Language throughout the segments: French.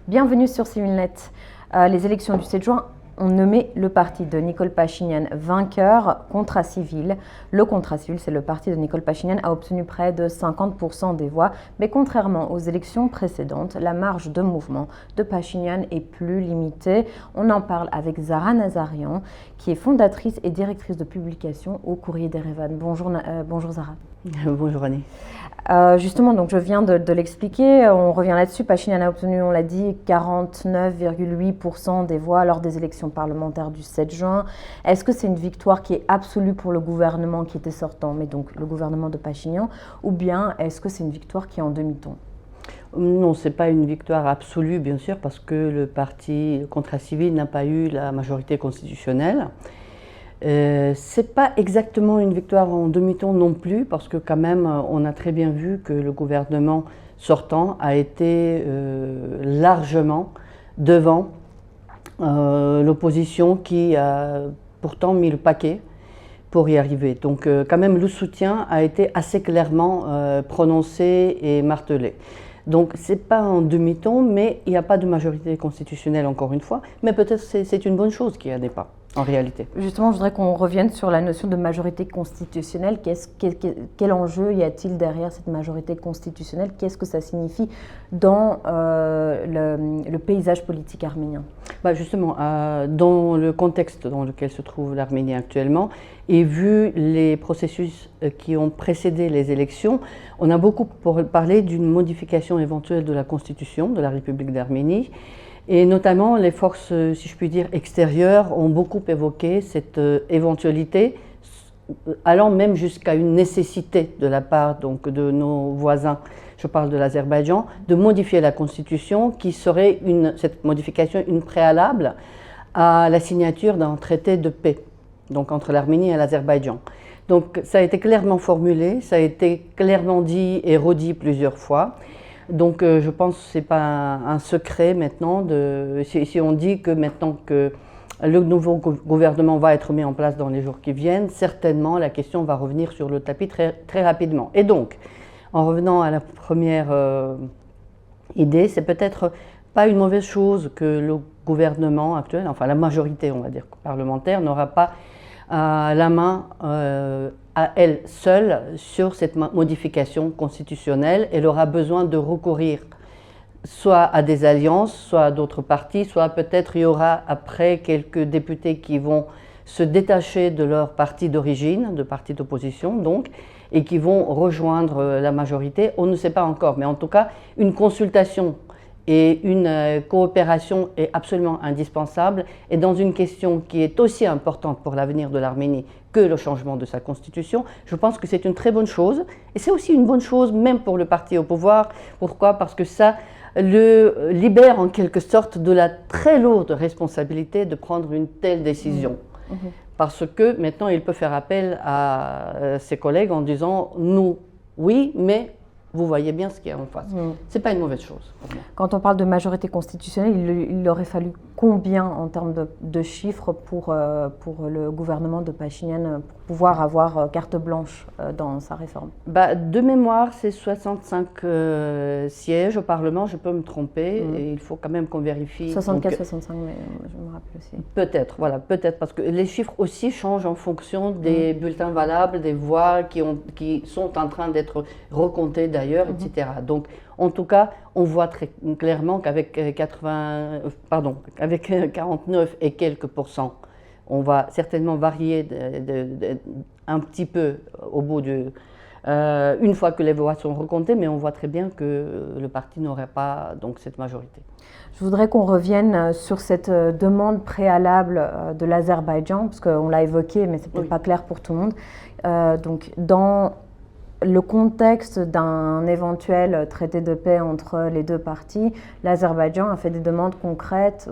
Bienvenue sur Civilnet. Les élections du 7 juin ont nommé le parti de Nikol Pachinian vainqueur. Contrat civil. Le contrat civil, c'est le parti de Nikol Pachinian, a obtenu près de 50% des voix. Mais contrairement aux élections précédentes, la marge de mouvement de Pachinian est plus limitée. On en parle avec Zara Nazarian, qui est fondatrice et directrice de publication au Courrier d'Erevan. Bonjour Zara. Bonjour Annie. Justement, donc je viens de l'expliquer, on revient là-dessus. Pachinian a obtenu, on l'a dit, 49,8% des voix lors des élections parlementaires du 7 juin. Est-ce que c'est une victoire qui est absolue pour le gouvernement qui était sortant, mais donc le gouvernement de Pachinian, ou bien est-ce que c'est une victoire qui est en demi-ton? Non, ce n'est pas une victoire absolue, bien sûr, parce que le parti Contrat civil n'a pas eu la majorité constitutionnelle. Ce n'est pas exactement une victoire en demi-ton non plus, parce que quand même, on a très bien vu que le gouvernement sortant a été largement devant l'opposition qui a pourtant mis le paquet pour y arriver. Donc quand même, le soutien a été assez clairement prononcé et martelé. Donc ce n'est pas en demi-ton, mais il n'y a pas de majorité constitutionnelle encore une fois, mais peut-être c'est une bonne chose qu'il n'y en ait pas. En réalité. Justement, je voudrais qu'on revienne sur la notion de majorité constitutionnelle. Quel enjeu y a-t-il derrière cette majorité constitutionnelle? Qu'est-ce que ça signifie dans le paysage politique arménien? Justement, dans le contexte dans lequel se trouve l'Arménie actuellement, et vu les processus qui ont précédé les élections, on a beaucoup parlé d'une modification éventuelle de la Constitution de la République d'Arménie. Et notamment, les forces, si je puis dire, extérieures ont beaucoup évoqué cette éventualité, allant même jusqu'à une nécessité de la part donc, de nos voisins, je parle de l'Azerbaïdjan, de modifier la Constitution, qui serait cette modification une préalable à la signature d'un traité de paix, donc entre l'Arménie et l'Azerbaïdjan. Donc ça a été clairement formulé, ça a été clairement dit et redit plusieurs fois. Donc je pense que ce n'est pas un secret maintenant, si on dit que maintenant que le nouveau gouvernement va être mis en place dans les jours qui viennent, certainement la question va revenir sur le tapis très, très rapidement. Et donc, en revenant à la première idée, c'est peut-être pas une mauvaise chose que le gouvernement actuel, enfin la majorité on va dire parlementaire, n'aura pas la main à elle seule sur cette modification constitutionnelle. Elle aura besoin de recourir soit à des alliances, soit à d'autres partis, soit peut-être il y aura après quelques députés qui vont se détacher de leur parti d'origine, de parti d'opposition donc, et qui vont rejoindre la majorité. On ne sait pas encore, mais en tout cas, une consultation et une coopération est absolument indispensable, et dans une question qui est aussi importante pour l'avenir de l'Arménie que le changement de sa constitution, je pense que c'est une très bonne chose, et c'est aussi une bonne chose même pour le parti au pouvoir. Pourquoi? Parce que ça le libère en quelque sorte de la très lourde responsabilité de prendre une telle décision. Parce que maintenant il peut faire appel à ses collègues en disant « nous, oui, mais… » Vous voyez bien ce qu'il y a en face. Ce n'est pas une mauvaise chose pour moi. Quand on parle de majorité constitutionnelle, il aurait fallu combien en termes de chiffres pour le gouvernement de Pachinian pour pouvoir avoir carte blanche dans sa réforme? De mémoire, c'est 65 sièges au Parlement, je peux me tromper, et il faut quand même qu'on vérifie. 64, 65, mais je me rappelle aussi. Peut-être, voilà, peut-être, parce que les chiffres aussi changent en fonction des bulletins valables, des voix qui sont en train d'être recomptées d'ailleurs, etc. Donc, en tout cas, on voit très clairement qu'avec 49 et quelques pourcents, on va certainement varier un petit peu au bout une fois que les voix sont recomptées, mais on voit très bien que le parti n'aurait pas donc cette majorité. Je voudrais qu'on revienne sur cette demande préalable de l'Azerbaïdjan, parce qu'on l'a évoqué, mais c'est peut-être pas clair pour tout le monde. Donc, dans le contexte d'un éventuel traité de paix entre les deux parties, l'Azerbaïdjan a fait des demandes concrètes,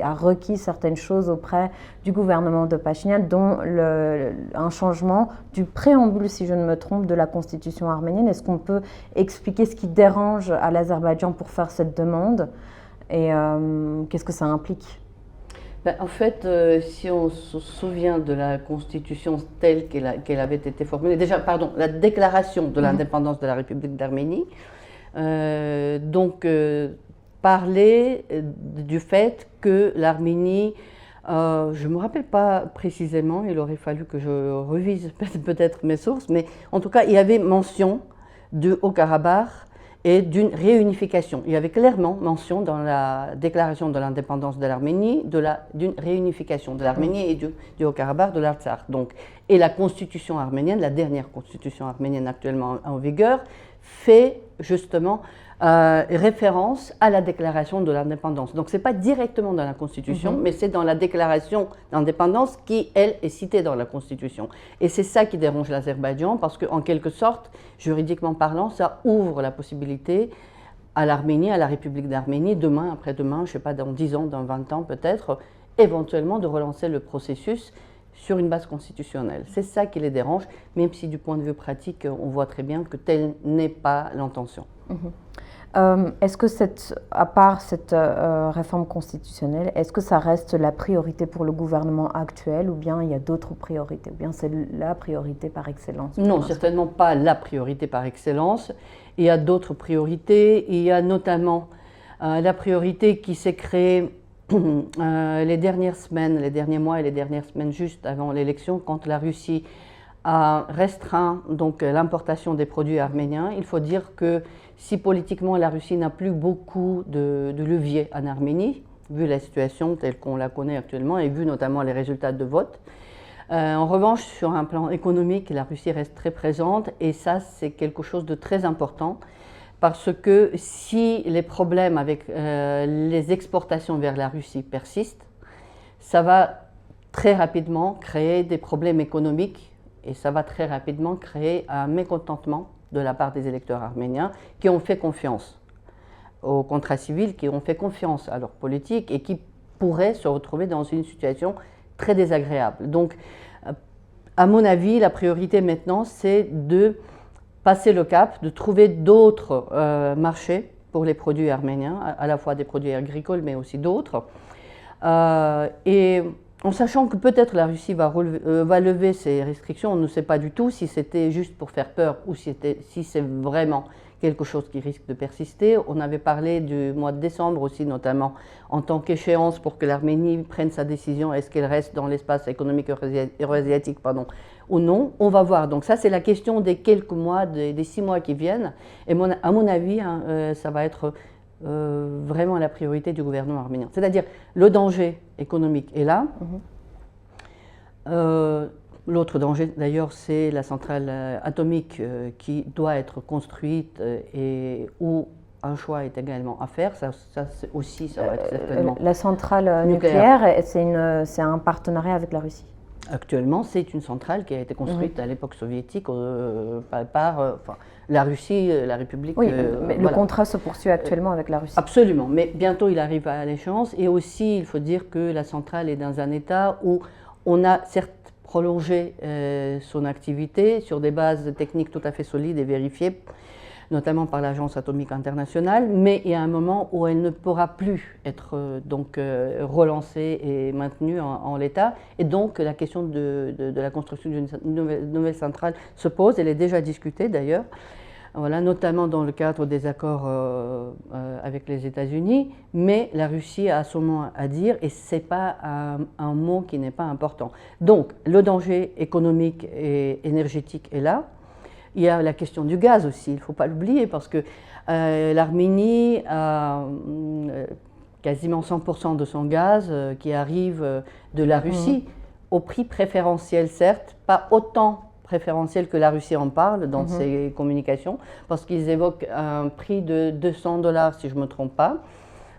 a requis certaines choses auprès du gouvernement de Pachinian, dont un changement du préambule, si je ne me trompe, de la constitution arménienne. Est-ce qu'on peut expliquer ce qui dérange à l'Azerbaïdjan pour faire cette demande et qu'est-ce que ça implique? En fait, si on se souvient de la Constitution telle qu'elle avait été formulée, la déclaration de l'indépendance de la République d'Arménie, parlait du fait que l'Arménie, je ne me rappelle pas précisément, il aurait fallu que je revise peut-être mes sources, mais en tout cas, il y avait mention du Haut-Karabakh et d'une réunification. Il y avait clairement mention dans la déclaration de l'indépendance de l'Arménie d'une réunification de l'Arménie et du Haut-Karabakh, de l'Artsakh. Donc, et la constitution arménienne, la dernière constitution arménienne actuellement en vigueur, fait justement référence à la déclaration de l'indépendance. Donc, ce n'est pas directement dans la Constitution, mais c'est dans la déclaration d'indépendance qui, elle, est citée dans la Constitution. Et c'est ça qui dérange l'Azerbaïdjan, parce qu'en quelque sorte, juridiquement parlant, ça ouvre la possibilité à l'Arménie, à la République d'Arménie, demain, après-demain, je ne sais pas, dans 10 ans, dans 20 ans peut-être, éventuellement de relancer le processus sur une base constitutionnelle. C'est ça qui les dérange, même si du point de vue pratique, on voit très bien que telle n'est pas l'intention. Est-ce que, à part cette réforme constitutionnelle, est-ce que ça reste la priorité pour le gouvernement actuel ou bien il y a d'autres priorités, ou bien c'est la priorité par excellence? Non, certainement pas la priorité par excellence. Il y a d'autres priorités. Il y a notamment la priorité qui s'est créée les derniers mois et les dernières semaines juste avant l'élection, quand la Russie a restreint donc l'importation des produits arméniens. Il faut dire que si politiquement la Russie n'a plus beaucoup de leviers en Arménie, vu la situation telle qu'on la connaît actuellement et vu notamment les résultats de vote, en revanche, sur un plan économique, la Russie reste très présente et ça, c'est quelque chose de très important parce que si les problèmes avec les exportations vers la Russie persistent, ça va très rapidement créer des problèmes économiques et ça va très rapidement créer un mécontentement de la part des électeurs arméniens qui ont fait confiance au contrat civil, qui ont fait confiance à leur politique et qui pourraient se retrouver dans une situation très désagréable. Donc, à mon avis, la priorité maintenant, c'est de passer le cap, de trouver d'autres marchés pour les produits arméniens, à la fois des produits agricoles, mais aussi d'autres. Et en sachant que peut-être la Russie va lever ces restrictions, on ne sait pas du tout si c'était juste pour faire peur ou si c'est vraiment quelque chose qui risque de persister. On avait parlé du mois de décembre aussi, notamment en tant qu'échéance pour que l'Arménie prenne sa décision, est-ce qu'elle reste dans l'espace économique eurasiatique ou non. On va voir. Donc ça, c'est la question des quelques mois, des 6 mois qui viennent. Et à mon avis, ça va être vraiment la priorité du gouvernement arménien. C'est-à-dire, le danger économique est là. L'autre danger, d'ailleurs, c'est la centrale atomique qui doit être construite et où un choix est également à faire. Ça aussi, ça va être certainement... La centrale nucléaire, c'est un partenariat avec la Russie? Actuellement, c'est une centrale qui a été construite à l'époque soviétique par la Russie, la République. Oui, mais le contrat se poursuit actuellement avec la Russie. Absolument, mais bientôt il arrive à l'échéance. Et aussi, il faut dire que la centrale est dans un état où on a certes prolongé son activité sur des bases techniques tout à fait solides et vérifiées, notamment par l'Agence atomique internationale, mais il y a un moment où elle ne pourra plus être relancée et maintenue en l'état. Et donc la question de la construction d'une nouvelle centrale se pose, elle est déjà discutée d'ailleurs, voilà, notamment dans le cadre des accords avec les États-Unis, mais la Russie a son mot à dire et ce n'est pas un mot qui n'est pas important. Donc le danger économique et énergétique est là. Il y a la question du gaz aussi, il ne faut pas l'oublier, parce que l'Arménie a quasiment 100% de son gaz qui arrive de la Russie, au prix préférentiel certes, pas autant préférentiel que la Russie en parle dans ses communications, parce qu'ils évoquent un prix de $200, si je ne me trompe pas,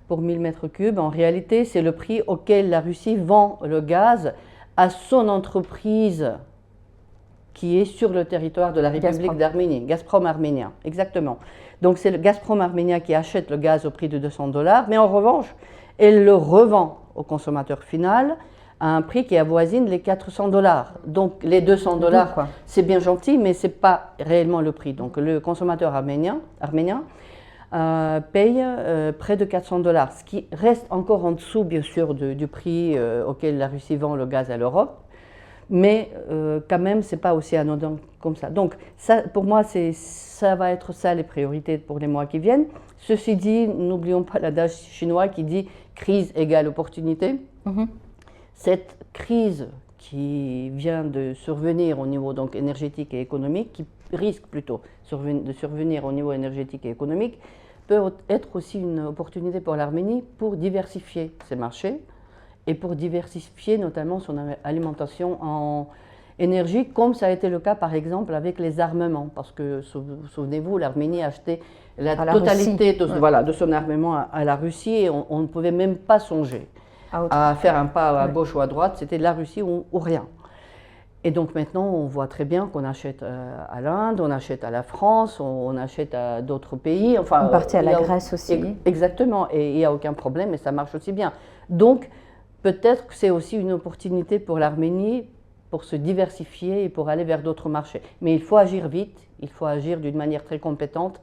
pour 1000 mètres cubes. En réalité, c'est le prix auquel la Russie vend le gaz à son entreprise qui est sur le territoire de la République d'Arménie, Gazprom arménien, exactement. Donc c'est le Gazprom arménien qui achète le gaz au prix de $200, mais en revanche, elle le revend au consommateur final à un prix qui avoisine les $400. Donc les $200, c'est bien gentil, mais ce n'est pas réellement le prix. Donc le consommateur arménien paye près de $400, ce qui reste encore en dessous, bien sûr, du prix auquel la Russie vend le gaz à l'Europe. Mais quand même, ce n'est pas aussi anodin comme ça. Donc, ça, pour moi, ça va être ça les priorités pour les mois qui viennent. Ceci dit, n'oublions pas l'adage chinois qui dit « crise égale opportunité ». Cette crise qui vient de survenir au niveau donc, énergétique et économique, qui risque plutôt de survenir au niveau énergétique et économique, peut être aussi une opportunité pour l'Arménie pour diversifier ses marchés et pour diversifier notamment son alimentation en énergie, comme ça a été le cas par exemple avec les armements, parce que souvenez-vous, l'Arménie a acheté la totalité de son armement à la Russie et on ne pouvait même pas songer à faire un pas à gauche ou à droite, c'était la Russie ou rien. Et donc maintenant, on voit très bien qu'on achète à l'Inde, on achète à la France, on achète à d'autres pays. Enfin, une partie à la Grèce aussi. Exactement, et il n'y a aucun problème et ça marche aussi bien. Donc peut-être que c'est aussi une opportunité pour l'Arménie pour se diversifier et pour aller vers d'autres marchés. Mais il faut agir vite, il faut agir d'une manière très compétente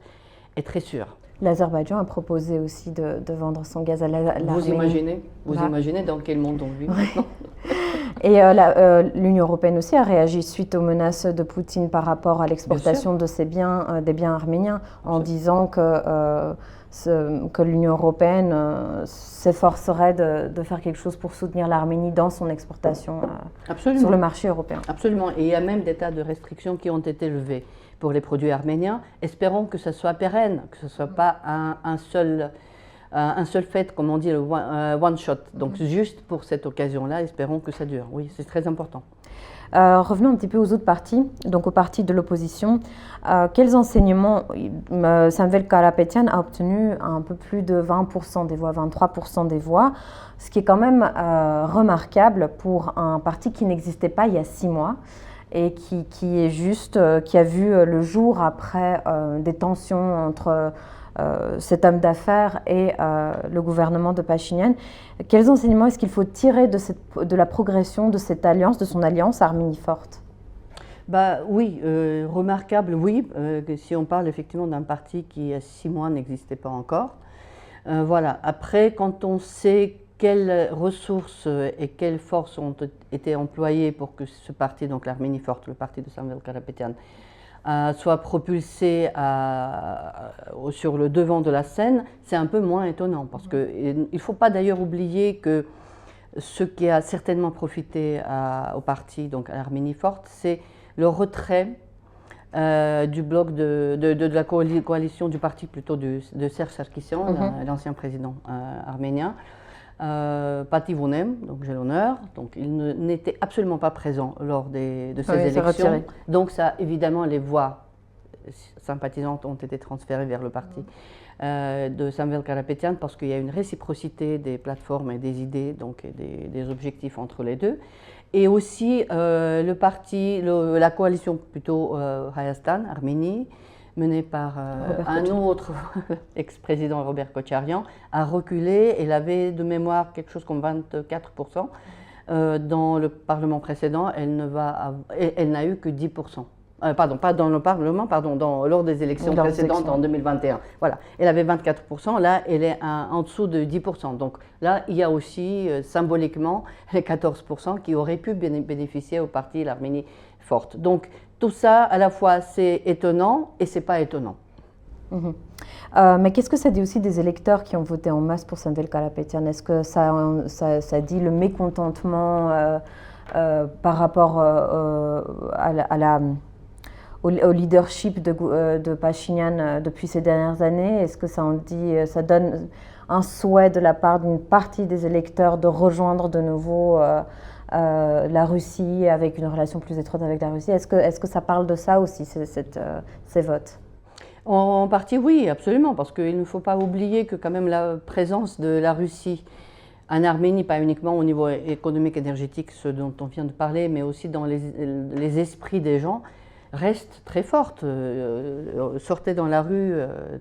et très sûre. L'Azerbaïdjan a proposé aussi de vendre son gaz à l'Arménie. Vous imaginez dans quel monde on vit maintenant. Et l'Union européenne aussi a réagi suite aux menaces de Poutine par rapport à l'exportation de ces biens, des biens arméniens, en disant que l'Union européenne s'efforcerait de faire quelque chose pour soutenir l'Arménie dans son exportation sur le marché européen. Absolument. Et il y a même des tas de restrictions qui ont été levées pour les produits arméniens. Espérons que ce soit pérenne, que ce ne soit pas un seul fait, comme on dit, le one shot. Donc juste pour cette occasion-là, espérons que ça dure. Oui, c'est très important. Revenons un petit peu aux autres partis, donc aux partis de l'opposition. Quels enseignements Samvel Karapetyan a obtenu un peu plus de 20% des voix, 23% des voix, ce qui est quand même remarquable pour un parti qui n'existait pas il y a 6 mois et qui a vu le jour après des tensions entre cet homme d'affaires et le gouvernement de Pachinian. Quels enseignements est-ce qu'il faut tirer de la progression de cette alliance, de son alliance Arménie forte? Oui, remarquable, oui, si on parle effectivement d'un parti qui, il y a 6 mois, n'existait pas encore. Voilà. Après, quand on sait quelles ressources et quelles forces ont été employées pour que ce parti, donc l'Arménie forte, le parti de Samvel Karapetyan, soit propulsé sur le devant de la scène, c'est un peu moins étonnant. Parce qu'il ne faut pas d'ailleurs oublier que ce qui a certainement profité au parti, donc à l'Arménie forte, c'est le retrait du bloc de la coalition du parti plutôt de Serge Sarkissian, l'ancien président arménien. Pati Vunem, donc j'ai l'honneur, donc il n'était absolument pas présent lors de ces élections. Donc ça, évidemment, les voix sympathisantes ont été transférées vers le parti de Samvel Karapetyan parce qu'il y a une réciprocité des plateformes et des idées, donc et des objectifs entre les deux. Et aussi le parti, la coalition plutôt Hayastan, Arménie, menée par un autre ex-président, Robert Kocharyan, a reculé. Elle avait de mémoire quelque chose comme 24%. Dans le Parlement précédent, elle n'a eu que 10%. Pardon, pas dans le Parlement, pardon, lors des élections précédentes en 2021. Voilà, elle avait 24%, là elle est en dessous de 10%. Donc là, il y a aussi symboliquement les 14% qui auraient pu bénéficier au parti l'Arménie forte. Donc tout ça, à la fois, c'est étonnant et c'est pas étonnant. Mais qu'est-ce que ça dit aussi des électeurs qui ont voté en masse pour Samvel Karapetyan? Est-ce que ça dit le mécontentement par rapport au leadership de Pachinian depuis ces dernières années? Est-ce que ça donne un souhait de la part d'une partie des électeurs de rejoindre de nouveau la Russie, avec une relation plus étroite avec la Russie? Est-ce que ça parle de ça aussi, ces votes? En partie, oui, absolument, parce qu'il ne faut pas oublier que quand même la présence de la Russie en Arménie, pas uniquement au niveau économique, énergétique, ce dont on vient de parler, mais aussi dans les esprits des gens, reste très forte. Sortez dans la rue,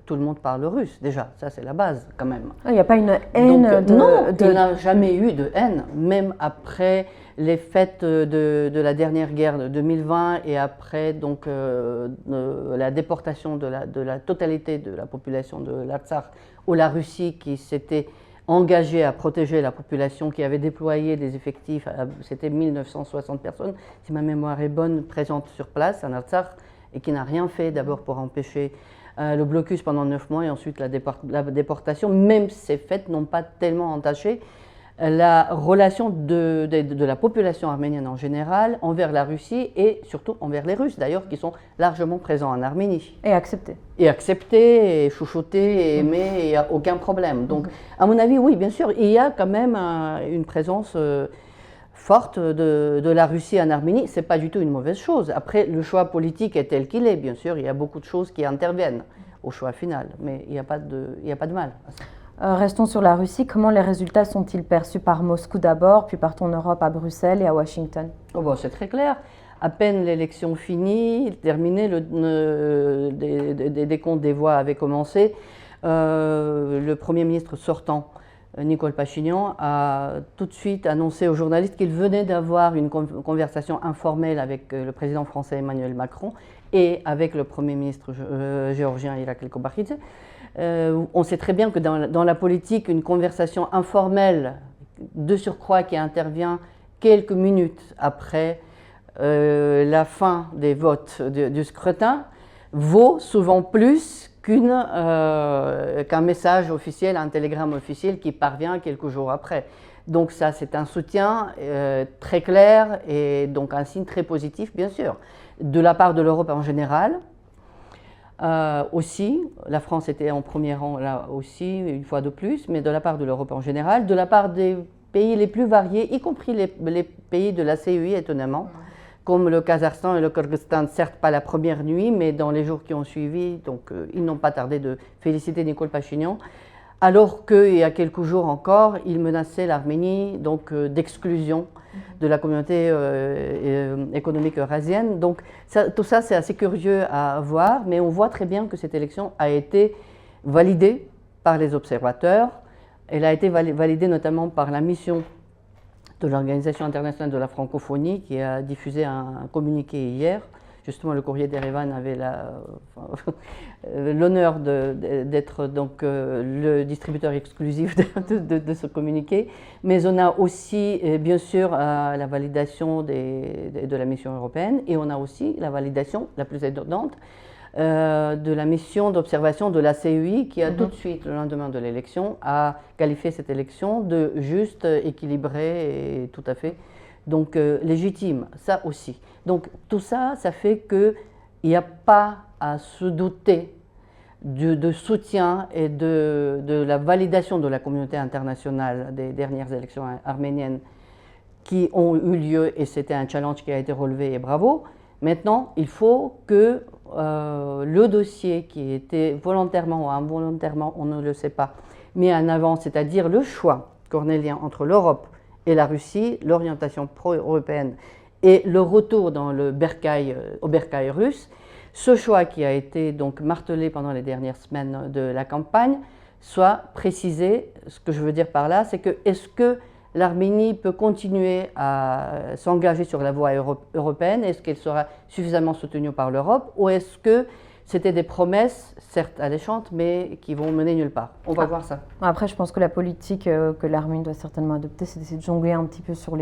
tout le monde parle russe, déjà, ça c'est la base quand même. Il n'y a pas une haine? Non, il n'y a jamais eu de haine, même après les fêtes de la dernière guerre de 2020 et après donc, la déportation de la totalité de la population de l'Artsakh ou la Russie qui s'était engagé à protéger la population, qui avait déployé des effectifs, c'était 1960 personnes, si ma mémoire est bonne, présentes sur place en Artsakh, et qui n'a rien fait d'abord pour empêcher le blocus pendant 9 mois et ensuite la déportation, même ces faits n'ont pas tellement entaché la relation de la population arménienne en général envers la Russie et surtout envers les Russes d'ailleurs, qui sont largement présents en Arménie. Et acceptés. Et acceptés, et chouchoutés, et aimés, et il n'y a aucun problème. Donc, à mon avis, oui, bien sûr, il y a quand même une présence forte de la Russie en Arménie. Ce n'est pas du tout une mauvaise chose. Après, le choix politique est tel qu'il est, bien sûr, il y a beaucoup de choses qui interviennent au choix final, mais il n'y a pas de mal à ça. Restons sur la Russie. Comment les résultats sont-ils perçus par Moscou d'abord, puis par ton Europe à Bruxelles et à Washington? Oh bon, c'est très clair. À peine l'élection finie, terminée, des décomptes des voix avaient commencé. Le Premier ministre sortant, Nicole Pachinian, a tout de suite annoncé aux journalistes qu'il venait d'avoir une conversation informelle avec le président français Emmanuel Macron et avec le Premier ministre géorgien Irakli Kobakhidze. On sait très bien que dans la politique, une conversation informelle de surcroît qui intervient quelques minutes après la fin des votes du scrutin vaut souvent plus qu'un message officiel, un télégramme officiel qui parvient quelques jours après. Donc ça, c'est un soutien très clair et donc un signe très positif, bien sûr, de la part de l'Europe en général. Aussi, la France était en premier rang là aussi, une fois de plus, mais de la part de l'Europe en général, de la part des pays les plus variés, y compris les pays de la CEI, étonnamment, comme le Kazakhstan et le Kyrgyzstan, certes pas la première nuit, mais dans les jours qui ont suivi, donc ils n'ont pas tardé de féliciter Nicole Pachinian, alors qu'il y a quelques jours encore, il menaçait l'Arménie d'exclusion de la communauté économique eurasienne. Donc tout ça, c'est assez curieux à voir, mais on voit très bien que cette élection a été validée par les observateurs. Elle a été validée notamment par la mission de l'Organisation internationale de la francophonie qui a diffusé un communiqué hier. Justement, le courrier d'Erevan avait l'honneur d'être donc le distributeur exclusif de ce communiqué. Mais on a aussi, bien sûr, la validation de la mission européenne et on a aussi la validation la plus étonnante de la mission d'observation de la CEI qui a tout de suite, le lendemain de l'élection, a qualifié cette élection de juste, équilibrée et tout à fait donc légitime, ça aussi. Donc tout ça, ça fait qu'il n'y a pas à se douter de soutien et de la validation de la communauté internationale des dernières élections arméniennes qui ont eu lieu et c'était un challenge qui a été relevé et bravo. Maintenant, il faut que le dossier qui était volontairement ou involontairement, on ne le sait pas, mis en avant, c'est-à-dire le choix cornélien entre l'Europe et la Russie, l'orientation pro-européenne et le retour dans au bercail russe, ce choix qui a été donc martelé pendant les dernières semaines de la campagne soit précisé. Ce que je veux dire par là, c'est que est-ce que l'Arménie peut continuer à s'engager sur la voie européenne? Est-ce qu'elle sera suffisamment soutenue par l'Europe? Ou est-ce que c'était des promesses, certes alléchantes, mais qui vont mener nulle part? On va voir ça. Après, je pense que la politique que l'Arménie doit certainement adopter, c'est d'essayer de jongler un petit peu sur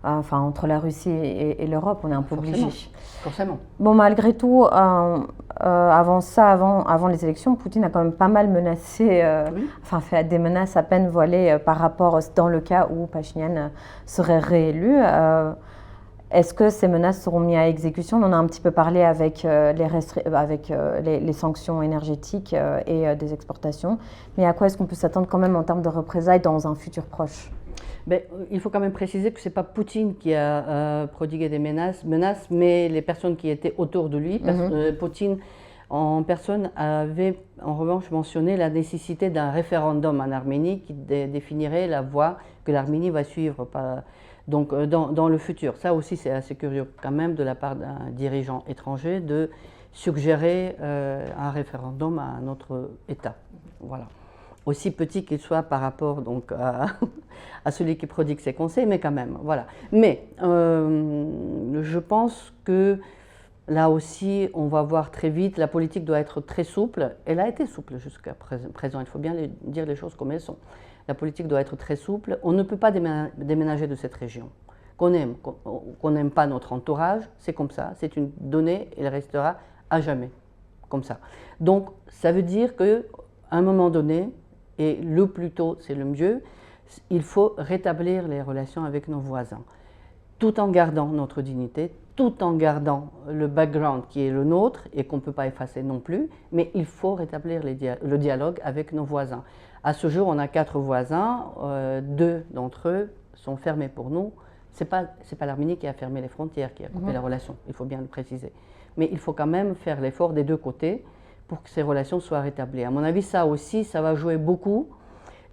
entre la Russie et l'Europe. On est un peu obligé. Forcément. Bon, malgré tout, avant les élections, Poutine a quand même pas mal menacé, fait des menaces à peine voilées par rapport dans le cas où Pachinian serait réélu. Est-ce que ces menaces seront mises à exécution? On en a un petit peu parlé avec les sanctions énergétiques et des exportations. Mais à quoi est-ce qu'on peut s'attendre quand même en termes de représailles dans un futur proche? Il faut quand même préciser que ce n'est pas Poutine qui a prodigué des menaces, mais les personnes qui étaient autour de lui. Poutine en personne avait en revanche mentionné la nécessité d'un référendum en Arménie qui définirait la voie que l'Arménie va suivre dans le futur. Ça aussi, c'est assez curieux quand même de la part d'un dirigeant étranger de suggérer un référendum à un autre État. Voilà. Aussi petit qu'il soit par rapport donc, à celui qui prodigue ses conseils, mais quand même, voilà. Mais je pense que Là aussi, on va voir très vite, la politique doit être très souple. Elle a été souple jusqu'à présent, il faut bien dire les choses comme elles sont. La politique doit être très souple. On ne peut pas déménager de cette région. Qu'on aime, qu'on n'aime pas notre entourage, c'est comme ça, c'est une donnée, elle restera à jamais comme ça. Donc, ça veut dire qu'à un moment donné, et le plus tôt c'est le mieux, il faut rétablir les relations avec nos voisins, tout en gardant notre dignité, tout en gardant le background qui est le nôtre et qu'on ne peut pas effacer non plus, mais il faut rétablir le dialogue avec nos voisins. À ce jour, on a 4 voisins, 2 d'entre eux sont fermés pour nous. Ce n'est pas l'Arménie qui a fermé les frontières, qui a coupé la relation, il faut bien le préciser. Mais il faut quand même faire l'effort des deux côtés pour que ces relations soient rétablies. À mon avis, ça aussi, ça va jouer beaucoup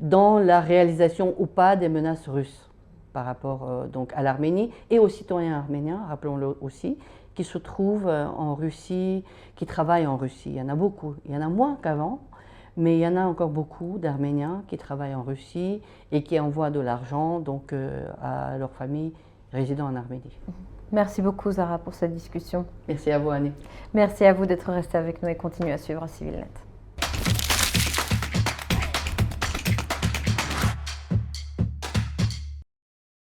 dans la réalisation ou pas des menaces russes par rapport donc à l'Arménie et aux citoyens arméniens, rappelons-le aussi, qui se trouvent en Russie, qui travaillent en Russie. Il y en a beaucoup, il y en a moins qu'avant, mais il y en a encore beaucoup d'Arméniens qui travaillent en Russie et qui envoient de l'argent donc, à leurs familles résidant en Arménie. Merci beaucoup Zara pour cette discussion. Merci à vous Annie. Merci à vous d'être resté avec nous et continuez à suivre CivilNet.